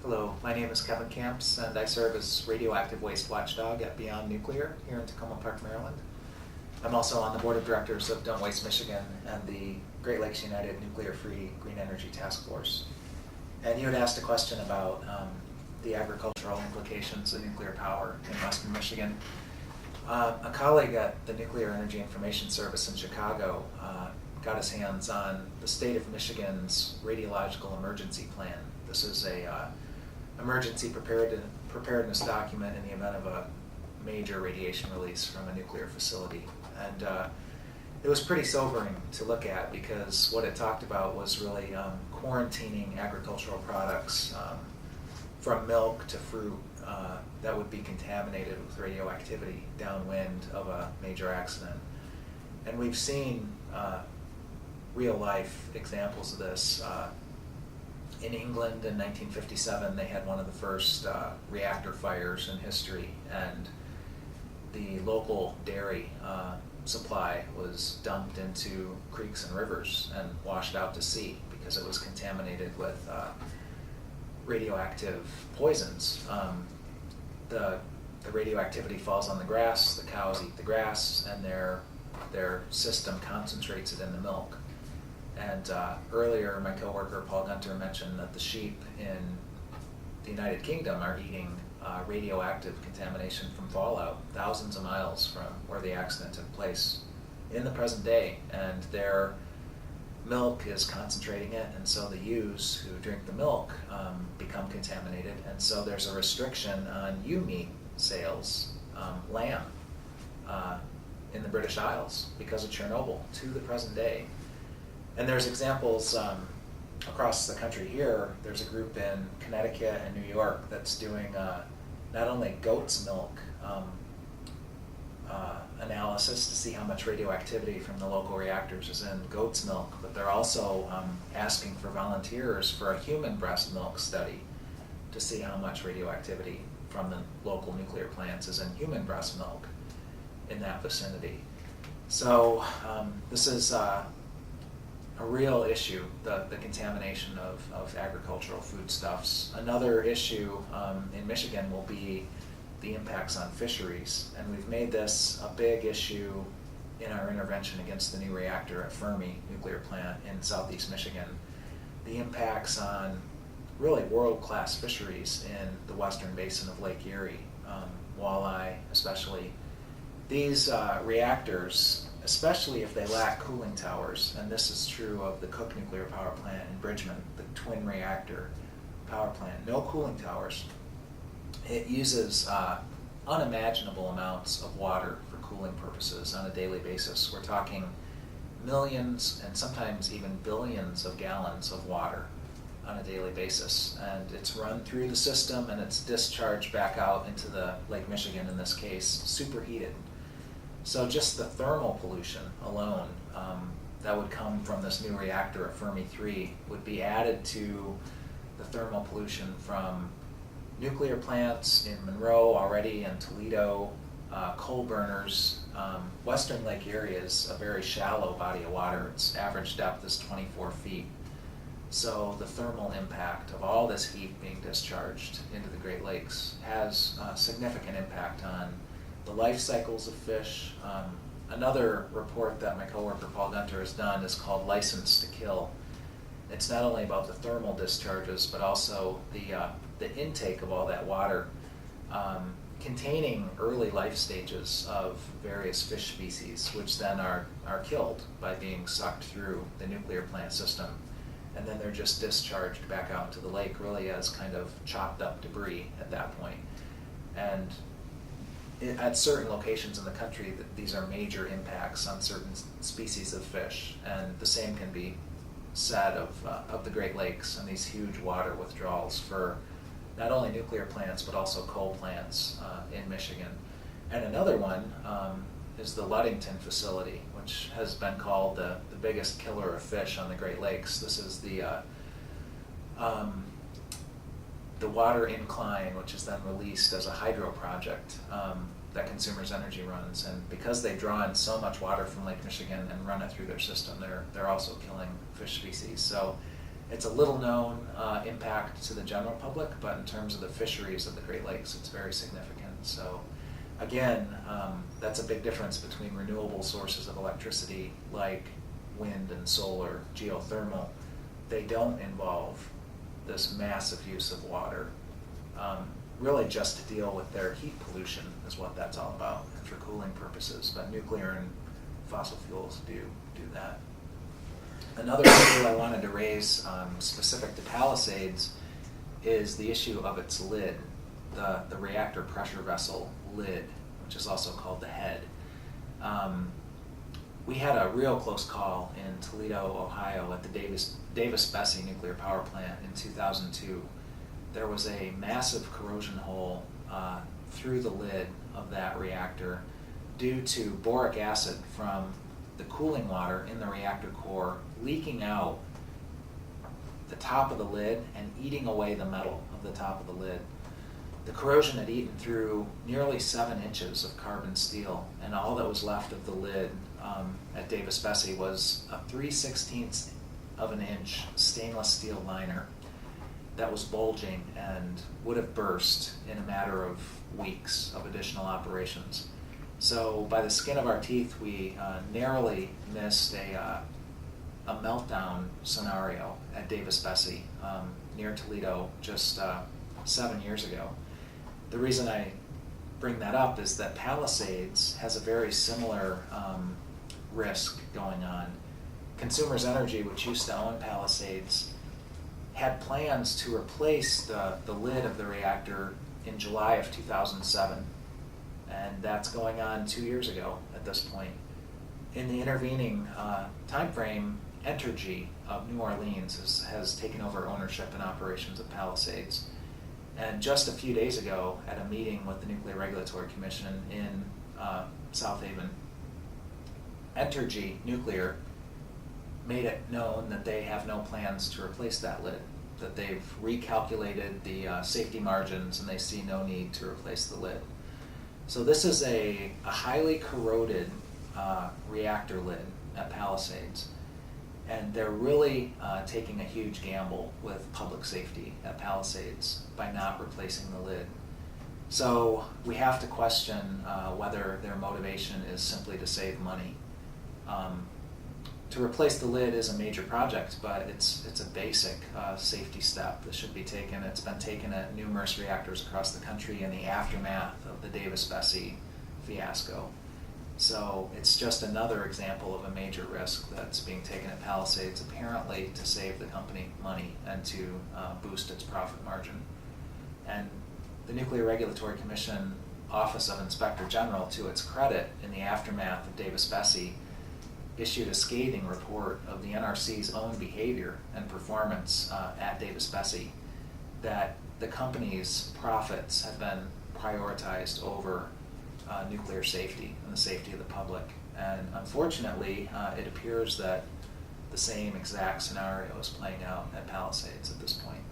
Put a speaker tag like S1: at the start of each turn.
S1: Hello, my name is Kevin Camps, and I serve as radioactive waste watchdog at Beyond Nuclear here in Tacoma Park, Maryland. I'm also on the board of directors of Don't Waste Michigan and the Great Lakes United Nuclear-Free Green Energy Task Force. And you had asked a question about the agricultural implications of nuclear power in western Michigan. A colleague at the Nuclear Energy Information Service in Chicago got his hands on the state of Michigan's radiological emergency plan. This is a emergency preparedness document in the event of a major radiation release from a nuclear facility. And it was pretty sobering to look at because what it talked about was really quarantining agricultural products from milk to fruit that would be contaminated with radioactivity downwind of a major accident. And we've seen real life examples of this. In England in 1957, they had one of the first reactor fires in history, and the local dairy supply was dumped into creeks and rivers and washed out to sea because it was contaminated with radioactive poisons. The radioactivity falls on the grass, the cows eat the grass, and their system concentrates it in the milk. And earlier, my coworker Paul Gunter mentioned that the sheep in the United Kingdom are eating radioactive contamination from fallout thousands of miles from where the accident took place in the present day, and their milk is concentrating it, and so the ewes who drink the milk become contaminated, and so there's a restriction on ewe meat sales, lamb, in the British Isles because of Chernobyl to the present day. And there's examples across the country here. There's a group in Connecticut and New York that's doing not only goat's milk analysis to see how much radioactivity from the local reactors is in goat's milk, but they're also asking for volunteers for a human breast milk study to see how much radioactivity from the local nuclear plants is in human breast milk in that vicinity. So this is a real issue, the contamination of agricultural foodstuffs. Another issue in Michigan will be the impacts on fisheries, and we've made this a big issue in our intervention against the new reactor at Fermi nuclear plant in southeast Michigan. The impacts on really world-class fisheries in the western basin of Lake Erie, walleye especially. These reactors, especially if they lack cooling towers, and this is true of the Cook nuclear power plant in Bridgman, the twin reactor power plant, no cooling towers. It uses unimaginable amounts of water for cooling purposes on a daily basis. We're talking millions and sometimes even billions of gallons of water on a daily basis, and it's run through the system and it's discharged back out into the Lake Michigan, in this case, superheated. So just the thermal pollution alone that would come from this new reactor at Fermi 3 would be added to the thermal pollution from nuclear plants in Monroe already and Toledo, coal burners. Western Lake Erie is a very shallow body of water. Its average depth is 24 feet. So the thermal impact of all this heat being discharged into the Great Lakes has a significant impact on the life cycles of fish. Another report that my coworker Paul Gunter has done is called License to Kill. It's not only about the thermal discharges, but also the intake of all that water, containing early life stages of various fish species, which then are killed by being sucked through the nuclear plant system. And then they're just discharged back out into the lake, really as kind of chopped up debris at that point. And at certain locations in the country, these are major impacts on certain species of fish, and the same can be said of the Great Lakes and these huge water withdrawals for not only nuclear plants but also coal plants in Michigan. And another one is the Ludington facility, which has been called the biggest killer of fish on the Great Lakes. This is the water incline, which is then released as a hydro project that Consumers Energy runs. And because they draw in so much water from Lake Michigan and run it through their system, they're also killing fish species. So It's a little known impact to the general public, but in terms of the fisheries of the Great Lakes, it's very significant. So again, that's a big difference between renewable sources of electricity like wind and solar, geothermal. They don't involve this massive use of water, really just to deal with their heat pollution is what that's all about, and for cooling purposes. But nuclear and fossil fuels do that. Another issue I wanted to raise specific to Palisades is the issue of its lid, the reactor pressure vessel lid, which is also called the head. We had a real close call in Toledo, Ohio at the Davis-Besse nuclear power plant in 2002. There was a massive corrosion hole through the lid of that reactor due to boric acid from the cooling water in the reactor core leaking out the top of the lid and eating away the metal of the top of the lid. The corrosion had eaten through nearly 7 inches of carbon steel, and all that was left of the lid at Davis-Besse was a 3/16 of an inch stainless steel liner that was bulging and would have burst in a matter of weeks of additional operations. So by the skin of our teeth, we narrowly missed a meltdown scenario at Davis-Besse near Toledo just 7 years ago. The reason I bring that up is that Palisades has a very similar risk going on. Consumers Energy, which used to own Palisades, had plans to replace the lid of the reactor in July of 2007. And that's going on 2 years ago at this point. In the intervening time frame, Entergy of New Orleans has taken over ownership and operations of Palisades. And just a few days ago, at a meeting with the Nuclear Regulatory Commission in South Haven, Entergy Nuclear made it known that they have no plans to replace that lid, that they've recalculated the safety margins and they see no need to replace the lid. So this is a highly corroded reactor lid at Palisades, and they're really taking a huge gamble with public safety at Palisades by not replacing the lid. So we have to question whether their motivation is simply to save money. To replace the lid is a major project, but it's a basic safety step that should be taken. It's been taken at numerous reactors across the country in the aftermath of the Davis-Besse fiasco. So it's just another example of a major risk that's being taken at Palisades, apparently to save the company money and to boost its profit margin. And the Nuclear Regulatory Commission Office of Inspector General, to its credit, in the aftermath of Davis-Besse, issued a scathing report of the NRC's own behavior and performance at Davis-Besse, that the company's profits have been prioritized over nuclear safety and the safety of the public. And unfortunately, it appears that the same exact scenario is playing out at Palisades at this point.